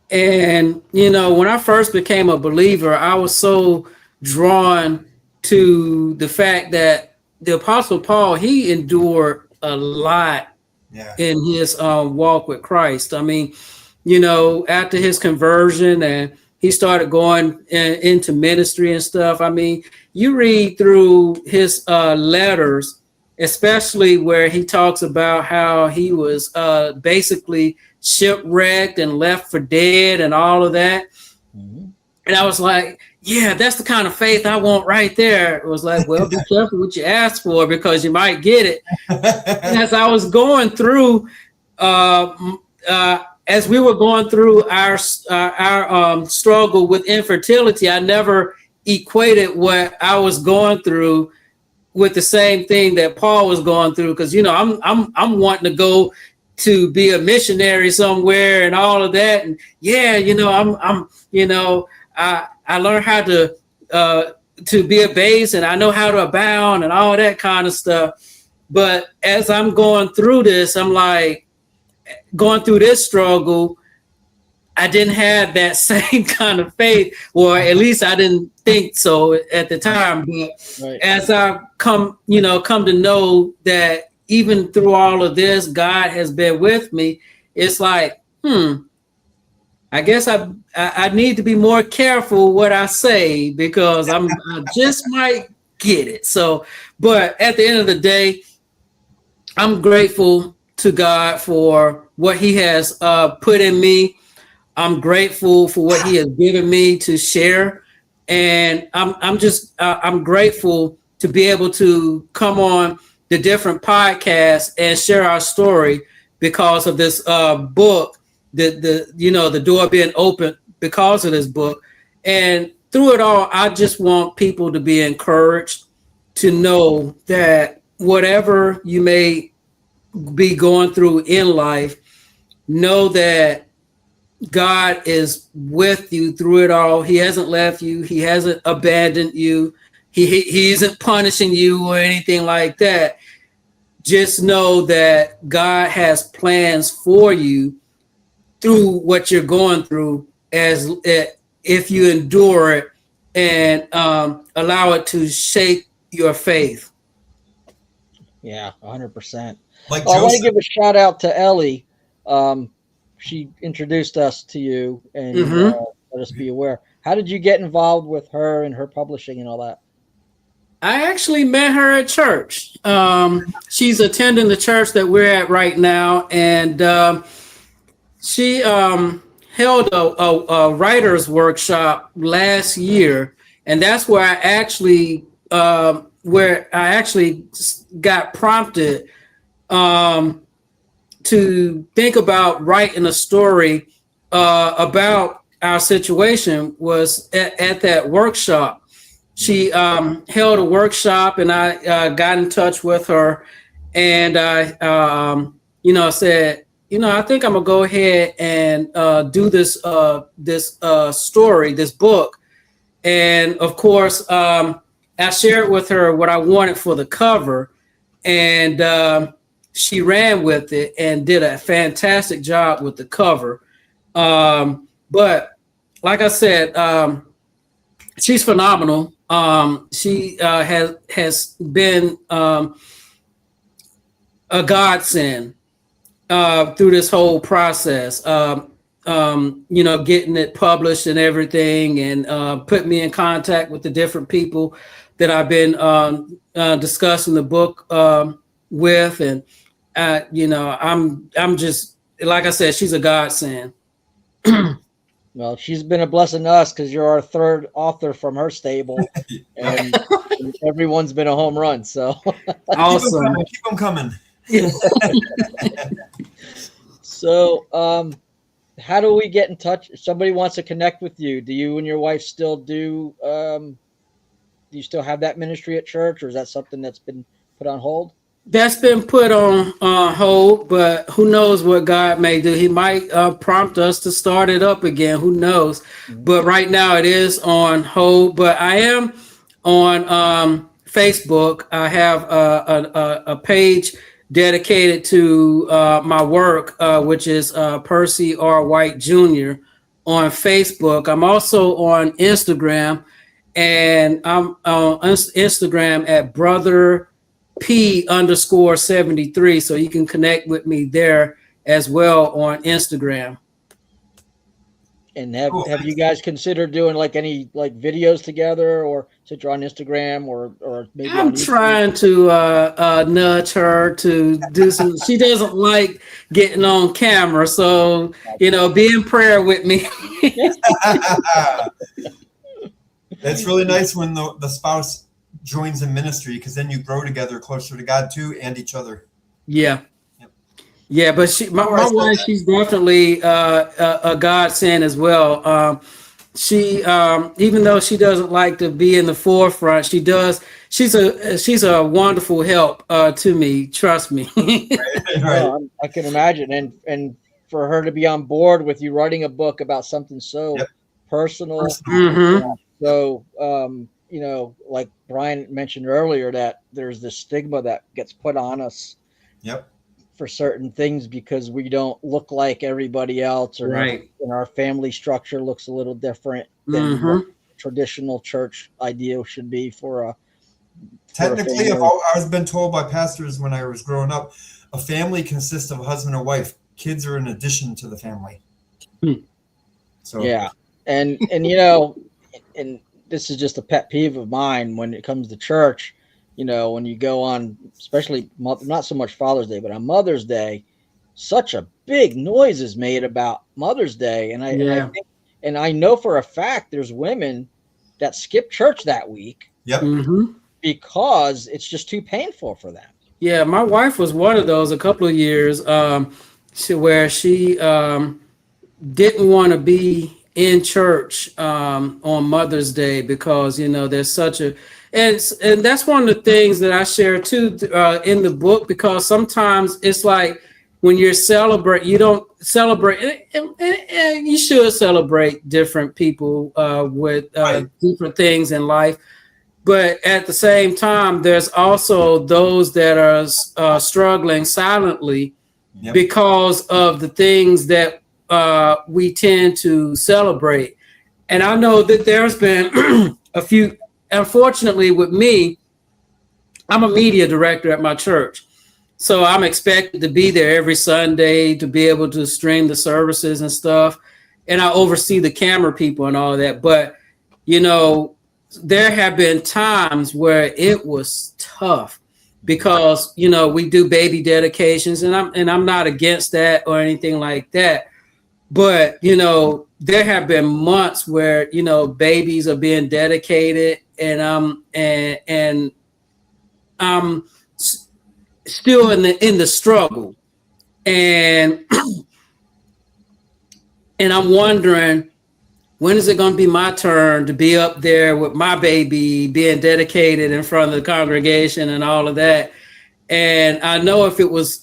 And, when I first became a believer, I was so drawn to the fact that the Apostle Paul, he endured a lot in his walk with Christ. I mean, after his conversion, and he started going into ministry and stuff. I mean, you read through his letters, especially where he talks about how he was basically shipwrecked and left for dead and all of that. And I was like, yeah, that's the kind of faith I want right there. It was like, well, be careful what you ask for, because you might get it. And as I was going through, as we were going through our struggle with infertility, I never equated what I was going through with the same thing that Paul was going through, because I'm wanting to go to be a missionary somewhere and all of that, and I learned how to be a base, and I know how to abound and all that kind of stuff. But as I'm going through this, I'm like, going through this struggle, I didn't have that same kind of faith, or at least I didn't think so at the time. But as I come to know that even through all of this, God has been with me, it's like, I guess I need to be more careful what I say, because I just might get it. So, but at the end of the day, I'm grateful to God for what he has put in me. I'm grateful for what he has given me to share. And I'm grateful to be able to come on the different podcasts and share our story because of this book, the door being open because of this book. And through it all, I just want people to be encouraged to know that whatever you may be going through in life, know that God is with you through it all. He hasn't left you. He hasn't abandoned you. He isn't punishing you or anything like that. Just know that God has plans for you through what you're going through, as if you endure it and allow it to shake your faith. Yeah, 100%. Like I want to give a shout out to Ellie. She introduced us to you and let us be aware. How did you get involved with her and her publishing and all that? I actually met her at church. She's attending the church that we're at right now, and she held a writer's workshop last year, and that's where I actually got prompted to think about writing a story about our situation. Was at that workshop. She held a workshop, and I got in touch with her, and I said, I think I'm gonna go ahead and do this story, this book. And of course, I shared with her what I wanted for the cover, and she ran with it and did a fantastic job with the cover. But like I said, she's phenomenal. She has been a godsend through this whole process. Getting it published and everything, and put me in contact with the different people that I've been discussing the book with, and I'm just, like I said, she's a godsend. Well, she's been a blessing to us because you're our third author from her stable, and everyone's been a home run. So awesome. Keep them coming. So, how do we get in touch? If somebody wants to connect with you, do you and your wife still do? Do you still have that ministry at church, or is that something that's been put on hold? That's been put on hold, but who knows what God may do. He might prompt us to start it up again. Who knows? Mm-hmm. But right now it is on hold. But I am on Facebook. I have a page dedicated to my work, which is Percy White Jr. on Facebook. I'm also on Instagram, and I'm on Instagram at Brother P_73, so you can connect with me there as well on Instagram. And have you guys considered doing like any like videos together, or since you're on Instagram, or maybe I'm trying to nudge her to do some. She doesn't like getting on camera, so be in prayer with me. It's really nice when the spouse joins in ministry, because then you grow together closer to God too, and each other. Yeah. Yeah, but my wife, she's definitely a godsend as well. She even though she doesn't like to be in the forefront, she's a wonderful help to me. Trust me. Right. Well, I can imagine, and for her to be on board with you writing a book about something so personal. Mm-hmm. So like Brian mentioned earlier, that there's this stigma that gets put on us. Yep. For certain things because we don't look like everybody else, or right. And our family structure looks a little different than what traditional church ideal should be for a. Technically, I've been told by pastors when I was growing up, a family consists of a husband and wife. Kids are an addition to the family. So yeah, and and this is just a pet peeve of mine when it comes to church. When you go on, especially not so much Father's Day, but on Mother's Day, such a big noise is made about Mother's Day. And I know for a fact there's women that skip church that week because it's just too painful for them. Yeah, my wife was one of those a couple of years where she didn't want to be in church on Mother's Day because, there's such a... And that's one of the things that I share too in the book, because sometimes it's like when you don't celebrate, and you should celebrate different people with different things in life. But at the same time, there's also those that are struggling silently because of the things that we tend to celebrate. And I know that there's been a few. Unfortunately, with me, I'm a media director at my church. So I'm expected to be there every Sunday to be able to stream the services and stuff. And I oversee the camera people and all that. But, there have been times where it was tough because, we do baby dedications, and I'm not against that or anything like that. But, there have been months where, babies are being dedicated, and I'm still in the struggle, and I'm wondering, when is it going to be my turn to be up there with my baby being dedicated in front of the congregation and all of that? And I know if it was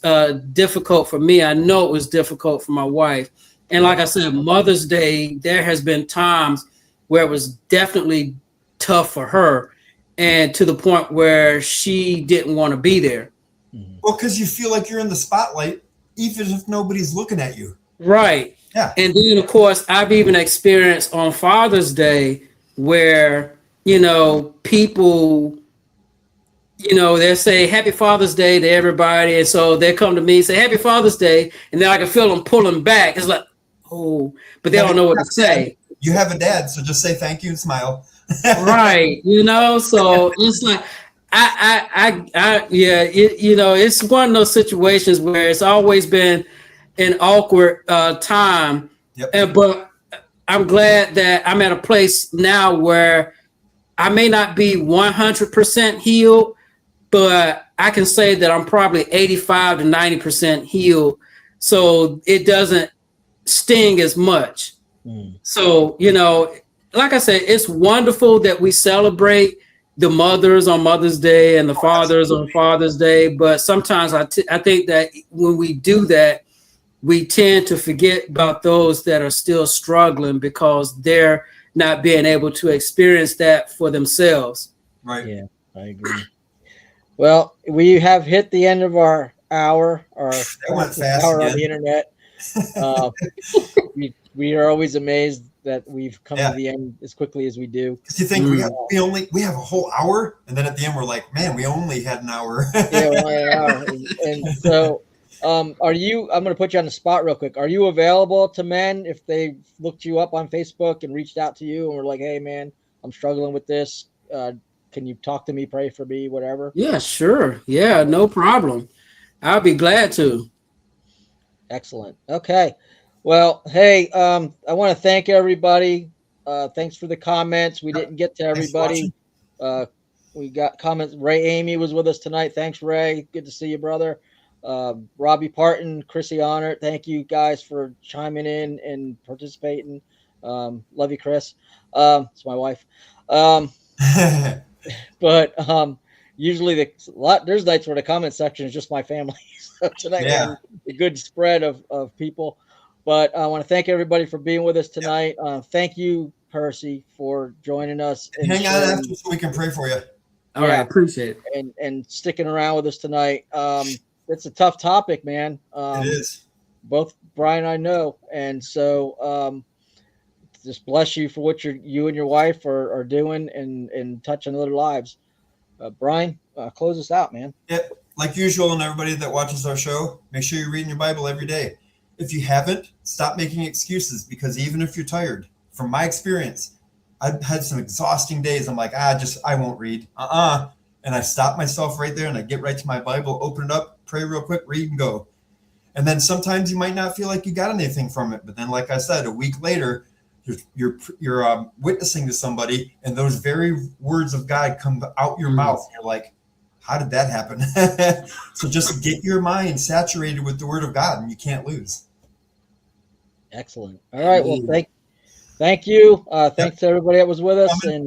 difficult for me, I know it was difficult for my wife. And like I said, Mother's Day, there has been times where it was definitely tough for her, and to the point where she didn't want to be there. Well, because you feel like you're in the spotlight, even if nobody's looking at you. Right. Yeah. And then, of course, I've even experienced on Father's Day where, you know, people, you know, they'll say Happy Father's Day to everybody. And so they come to me and say Happy Father's Day. And then I can feel them pulling back. It's like, oh, but they don't know what to say. You have a dad, so just say thank you and smile. Right. You know, so it's like, yeah, you know, it's one of those situations where it's always been an awkward time. Yep. But I'm glad that I'm at a place now where I may not be 100% healed, but I can say that I'm probably 85 to 90% healed. So it doesn't sting as much. So, you know, like I said, it's wonderful that we celebrate the mothers on Mother's Day and the fathers on Father's Day. But sometimes I think that when we do that, we tend to forget about those that are still struggling because they're not being able to experience that for themselves. Right. Yeah, I agree. Well, we have hit the end of our hour, our hour on the internet. We are always amazed that we've come to the end as quickly as we do. Because you think we have a whole hour, and then at the end we're like, man, we only had an hour. Yeah, we only had an hour. And so, are you? I'm going to put you on the spot real quick. Are you available to men if they looked you up on Facebook and reached out to you and were like, "Hey, man, I'm struggling with this. Can you talk to me, pray for me, whatever?" Yeah, sure. Yeah, no problem. I'll be glad to. Excellent. Okay. Well, hey, I want to thank everybody. Thanks for the comments. We didn't get to everybody. We got comments. Ray Amy was with us tonight. Thanks, Ray. Good to see you, brother. Robbie Parton, Chrissy Honor. Thank you guys for chiming in and participating. Love you, Chris. It's my wife. But usually there's nights where the comment section is just my family. So tonight we had a good spread of people. But I want to thank everybody for being with us tonight. Thank you, Percy, for joining us. Hang on after so we can pray for you. All right, appreciate it. And sticking around with us tonight. It's a tough topic, man. It is. Both Brian and I know. And so just bless you for what you and your wife are doing and touching other lives. Brian, close us out, man. Yeah, like usual, and everybody that watches our show, make sure you're reading your Bible every day. If you haven't, stop making excuses, because even if you're tired, from my experience, I've had some exhausting days. I'm like, I won't read. And I stop myself right there and I get right to my Bible, open it up, pray real quick, read and go. And then sometimes you might not feel like you got anything from it. But then, like I said, a week later, you're witnessing to somebody and those very words of God come out your mouth. And you're like, how did that happen? So just get your mind saturated with the word of God and you can't lose. Excellent. All right. Well, thank you. Thanks to everybody that was with us. And